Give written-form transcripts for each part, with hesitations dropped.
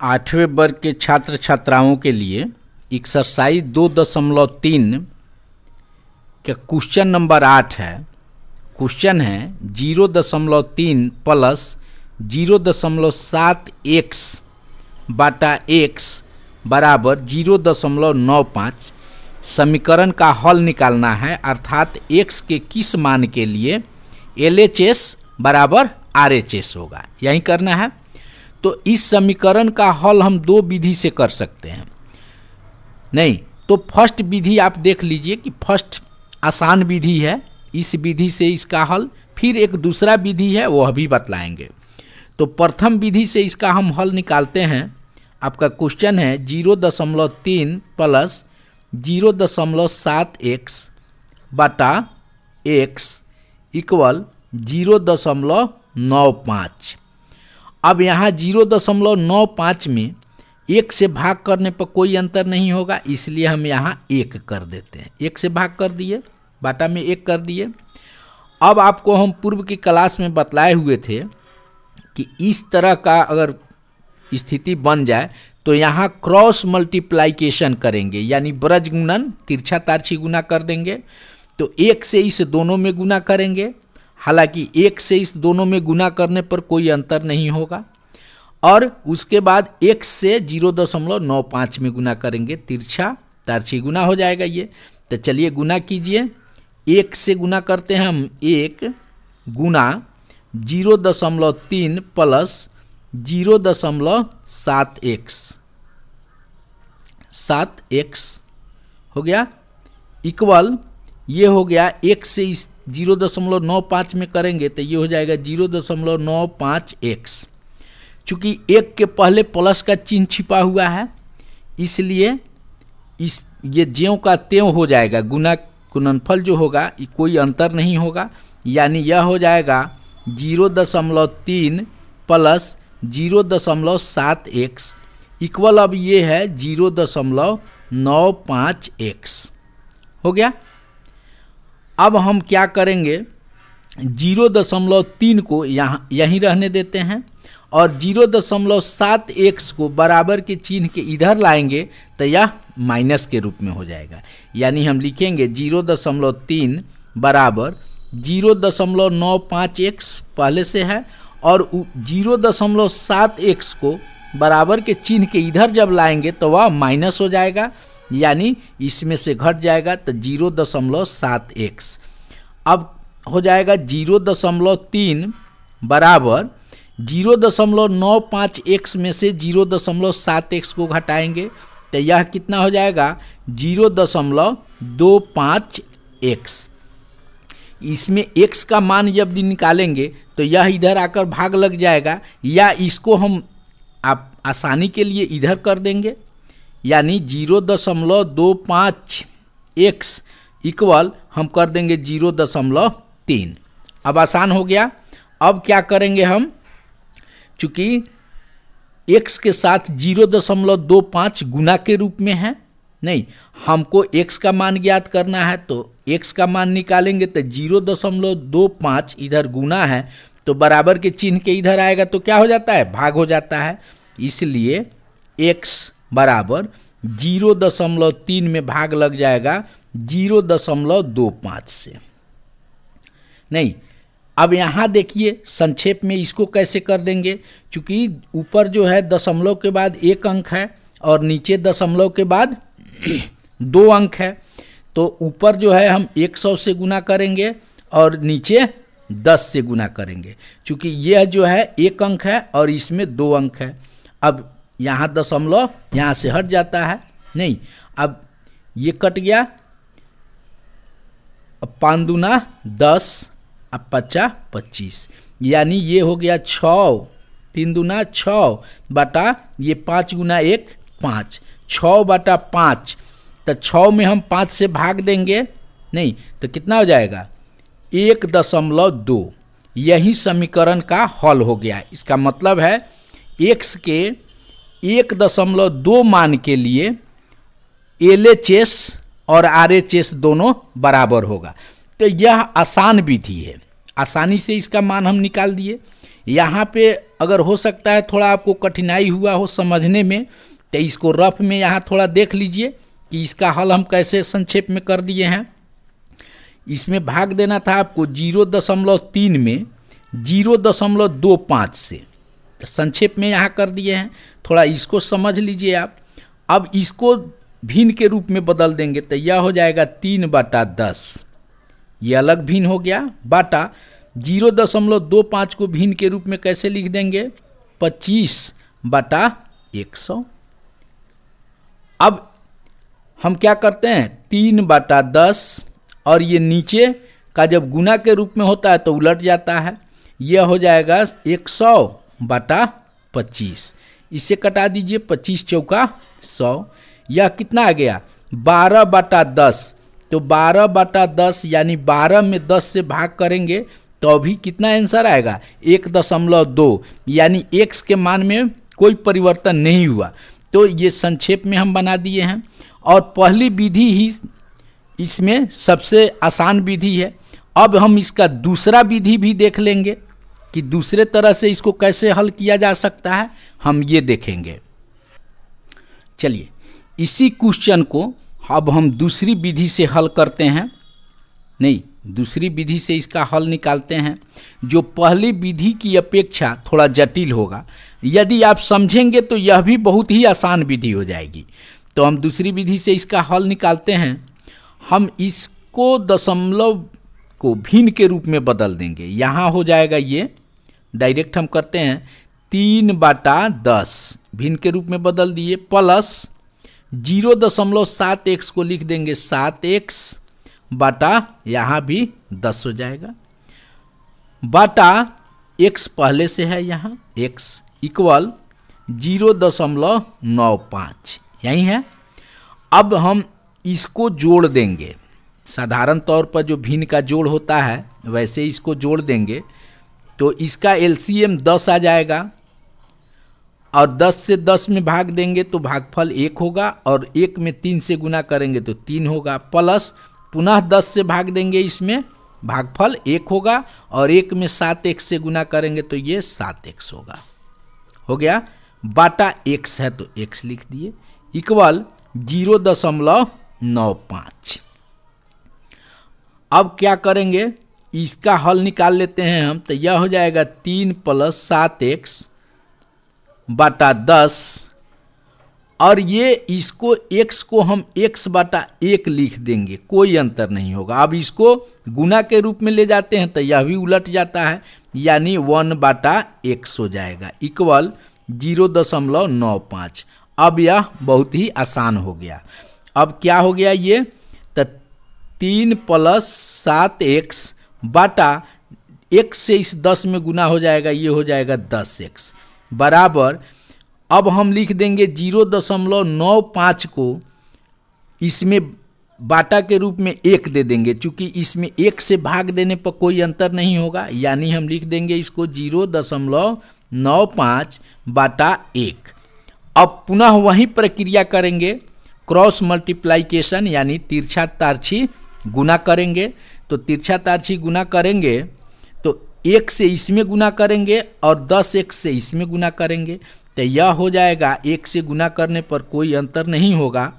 8वें वर्ग के छात्र छात्राओं के लिए एक्सरसाइज 2.3 का क्वेश्चन नंबर 8 है। क्वेश्चन है 0.3 प्लस 0.7 x बटा x बराबर 0.95 समीकरण का हल निकालना है, अर्थात x के किस मान के लिए LHS बराबर RHS होगा, यही करना है। तो इस समीकरण का हल हम दो विधि से कर सकते हैं। नहीं तो फर्स्ट विधि आप देख लीजिए कि फर्स्ट आसान विधि है, इस विधि से इसका हल, फिर एक दूसरा विधि है वो अभी बतलाएंगे। तो प्रथम विधि से इसका हम हल निकालते हैं। आपका क्वेश्चन है 0.3 प्लस 0.7 x बटा x इक्वल 0.95। अब यहाँ 0.95 में 1 से भाग करने पर कोई अंतर नहीं होगा, इसलिए हम यहाँ 1 कर देते हैं। 1 से भाग कर दिए, बाटा में 1 कर दिए। अब आपको हम पूर्व की क्लास में बतलाए हुए थे कि इस तरह का अगर स्थिति बन जाए तो यहाँ क्रॉस मल्टीप्लाइकेशन करेंगे, यानी ब्रज गुणन, तिरछा तारछी गुना कर देंगे। तो 1 से इस दोनों में गुना करेंगे, हालांकि 1 से इस दोनों में गुना करने पर कोई अंतर नहीं होगा। और उसके बाद 1 से 0.95 में गुना करेंगे, तिरछा तारछी गुना हो जाएगा ये। तो चलिए गुना कीजिए। 1 से गुना करते हैं हम, 1 गुना 0.3 प्लस 0.7x 7x हो गया इक्वल, ये हो गया 1 से इस 0.95 में करेंगे तो ये हो जाएगा 0.95x। चूंकि 1 के पहले प्लस का चिन्ह छिपा हुआ है, इसलिए ये ज्यों का त्यों हो जाएगा, गुणनफल जो होगा कोई अंतर नहीं होगा, यानी यह हो जाएगा 0.3 प्लस 0.7x इक्वल, अब ये है 0.95x हो गया। अब हम क्या करेंगे, 0.3 को यहाँ यहीं रहने देते हैं और 0.7x को बराबर के चिन्ह के इधर लाएंगे तो यह माइनस के रूप में हो जाएगा, यानी हम लिखेंगे 0.3 बराबर 0.95x पहले से है और 0.7x को बराबर के चिन्ह के इधर जब लाएंगे तो वह माइनस हो जाएगा, यानी इसमें से घट जाएगा तो 0.7x। अब हो जाएगा 0.3 बराबर 0.95x में से 0.7x को घटाएंगे तो यह कितना हो जाएगा 0.25x। इसमें x का मान जब निकालेंगे तो यह इधर आकर भाग लग जाएगा, या इसको हम आप आसानी के लिए इधर कर देंगे, यानी 0.25x इक्वल हम कर देंगे 0.3। अब आसान हो गया। अब क्या करेंगे हम, चूंकि x के साथ 0.25 गुना के रूप में है, नहीं हमको x का मान ज्ञात करना है, तो x का मान निकालेंगे तो 0.25 इधर गुना है तो बराबर के चिन्ह के इधर आएगा तो क्या हो जाता है, भाग हो जाता है, इसलिए x बराबर 0.3 में भाग लग जाएगा 0.25 से। नहीं अब यहाँ देखिए संक्षेप में इसको कैसे कर देंगे, क्योंकि ऊपर जो है दशमलव के बाद 1 अंक है और नीचे दशमलव के बाद 2 अंक है, तो ऊपर जो है हम 100 से गुना करेंगे और नीचे 10 से गुना करेंगे, क्योंकि यह जो है 1 अंक है और इसमें 2 अंक है। अब यहाँ दशमलव यहाँ से हट जाता है, नहीं अब ये कट गया, अब 5 दूना 10, अब 50 25, यानी ये हो गया 6, 3 दूना 6 बटा ये 5 गुना 1 5, 6 बटा 5, तो 6 में हम 5 से भाग देंगे, नहीं तो कितना हो जाएगा 1.2। यही समीकरण का हल हो गया। इसका मतलब है x के 1.2 मान के लिए LHS और RHS दोनों बराबर होगा। तो यह आसान विधि है, आसानी से इसका मान हम निकाल दिए। यहाँ पे अगर हो सकता है थोड़ा आपको कठिनाई हुआ हो समझने में, तो इसको रफ में यहाँ थोड़ा देख लीजिए कि इसका हल हम कैसे संक्षेप में कर दिए हैं। इसमें भाग देना था आपको 0.3 में 0.25 से, तो संक्षेप में यहाँ कर दिए हैं। थोड़ा इसको समझ लीजिए आप। अब इसको भिन्न के रूप में बदल देंगे तो यह हो जाएगा 3/10, ये अलग भिन्न हो गया, बाटा 0.25 को भिन्न के रूप में कैसे लिख देंगे, 25/100। अब हम क्या करते हैं, 3/10 और ये नीचे का जब गुना के रूप में होता है तो उलट जाता है, यह हो जाएगा 100/25। इसे कटा दीजिए, 25 चौका 100, यह कितना आ गया 12/10। तो 12/10 यानी 12 में 10 से भाग करेंगे तो अभी कितना आंसर आएगा 1.2, यानी x के मान में कोई परिवर्तन नहीं हुआ। तो ये संक्षेप में हम बना दिए हैं। और पहली विधि ही इसमें सबसे आसान विधि है। अब हम इसका दूसरा विधि भी देख लेंगे कि दूसरे तरह से इसको कैसे हल किया जा सकता है, हम ये देखेंगे। चलिए इसी क्वेश्चन को अब हम दूसरी विधि से हल करते हैं, नहीं दूसरी विधि से इसका हल निकालते हैं, जो पहली विधि की अपेक्षा थोड़ा जटिल होगा। यदि आप समझेंगे तो यह भी बहुत ही आसान विधि हो जाएगी। तो हम दूसरी विधि से इसका हल निकालते हैं। हम इसको दशमलव को भिन्न के रूप में बदल देंगे। यहाँ हो जाएगा ये, डायरेक्ट हम करते हैं 3/10 भिन्न के रूप में बदल दिए, प्लस 0.7x को लिख देंगे 7x बाटा यहाँ भी 10 हो जाएगा, बाटा x पहले से है यहाँ x इक्वल 0.95 यही है। अब हम इसको जोड़ देंगे, साधारण तौर पर जो भिन्न का जोड़ होता है वैसे इसको जोड़ देंगे तो इसका एलसीएम 10 आ जाएगा, और 10 से 10 में भाग देंगे तो भागफल 1 होगा, और 1 में 3 से गुना करेंगे तो 3 होगा, प्लस पुनः 10 से भाग देंगे इसमें भागफल 1 होगा, और 1 में 7x से गुना करेंगे तो ये 7x होगा, हो गया, बाटा x है तो x लिख दिए, इक्वल 0.95। अब क्या करेंगे, इसका हल निकाल लेते हैं हम, तो यह हो जाएगा 3 + 7x बाटा 10, और ये इसको x को हम x/1 लिख देंगे, कोई अंतर नहीं होगा। अब इसको गुना के रूप में ले जाते हैं तो यह भी उलट जाता है, यानी 1/x हो जाएगा, इक्वल 0.95। अब यह बहुत ही आसान हो गया। अब क्या हो गया ये, तो 3 + 7x बाटा x से इस 10 में गुना हो जाएगा, ये हो जाएगा 10x बराबर। अब हम लिख देंगे 0.95 को इसमें बाटा के रूप में 1 दे देंगे, चूंकि इसमें 1 से भाग देने पर कोई अंतर नहीं होगा, यानी हम लिख देंगे इसको 0.95 बाटा 1। अब पुनः वही प्रक्रिया करेंगे, क्रॉस मल्टीप्लाइकेशन यानी तिरछा तारछी गुना करेंगे। तो तिरछा तारछी गुना करेंगे तो 1 से इसमें गुना करेंगे और 10x से इसमें गुना करेंगे, तो यह हो जाएगा 1 से गुना करने पर कोई अंतर नहीं होगा,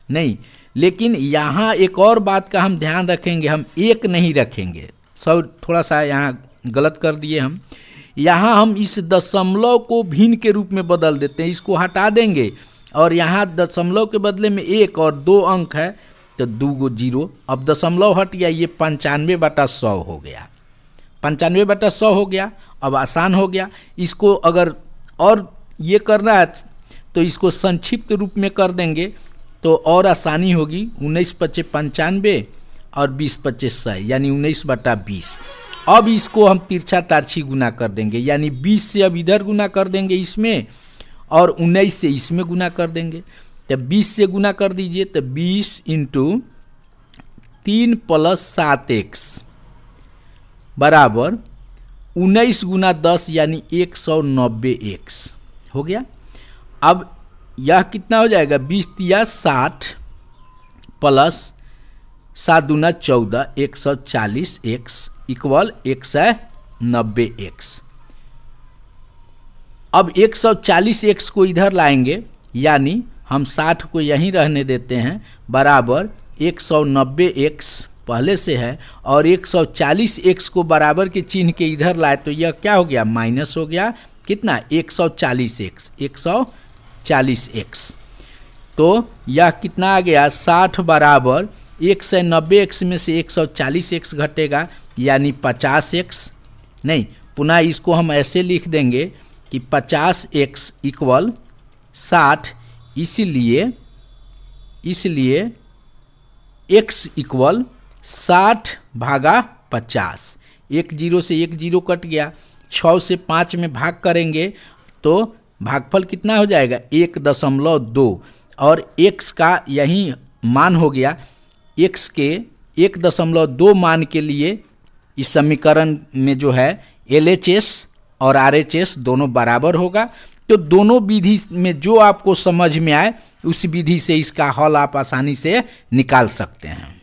नहीं। लेकिन यहाँ एक और बात का हम ध्यान रखेंगे, हम 1 नहीं रखेंगे, सब थोड़ा सा यहाँ गलत कर दिए हम। यहाँ हम इस दशमलव को भिन्न के रूप में बदल देते हैं, इसको हटा देंगे और यहाँ दशमलव के बदले में 1 और 2 अंक है तो 2 0। अब दशमलव हट गया, ये 95/100 हो गया, 95/100 हो गया। अब आसान हो गया। इसको अगर और ये करना है तो इसको संक्षिप्त रूप में कर देंगे तो और आसानी होगी। 19×5 = 95 और 20×5 = 100 यानी 19/20। अब इसको हम तिरछा तारछी गुना कर देंगे, यानी 20 से अब इधर गुना कर देंगे इसमें और 19 से इसमें गुना कर देंगे। तो 20 से गुना कर दीजिए तो 20 × 3 + 7x बराबर 19 × 10 यानी 190x हो गया। अब यह कितना हो जाएगा, 20 × 60 प्लस 7 दूना 14 140x इक्वल 190x। अब 140x को इधर लाएंगे, यानी हम 60 को यहीं रहने देते हैं, बराबर 190x पहले से है, और 140x को बराबर के चिन्ह के इधर लाए तो यह क्या हो गया, माइनस हो गया, कितना, 140x, 140x। तो यह कितना आ गया, 60 बराबर 190x में से 140x घटेगा, यानी 50x। नहीं, पुनः इसको हम ऐसे लिख देंगे कि 50x इक्वल 60, इसलिए x इक्वल 60 भागा 50। 1 0 से 1 0 कट गया, 6 से 5 में भाग करेंगे तो भागफल कितना हो जाएगा, 1.2, और x का यही मान हो गया। x के 1.2 मान के लिए इस समीकरण में जो है LHS और RHS दोनों बराबर होगा। तो दोनों विधि में जो आपको समझ में आए उस विधि से इसका हल आप आसानी से निकाल सकते हैं।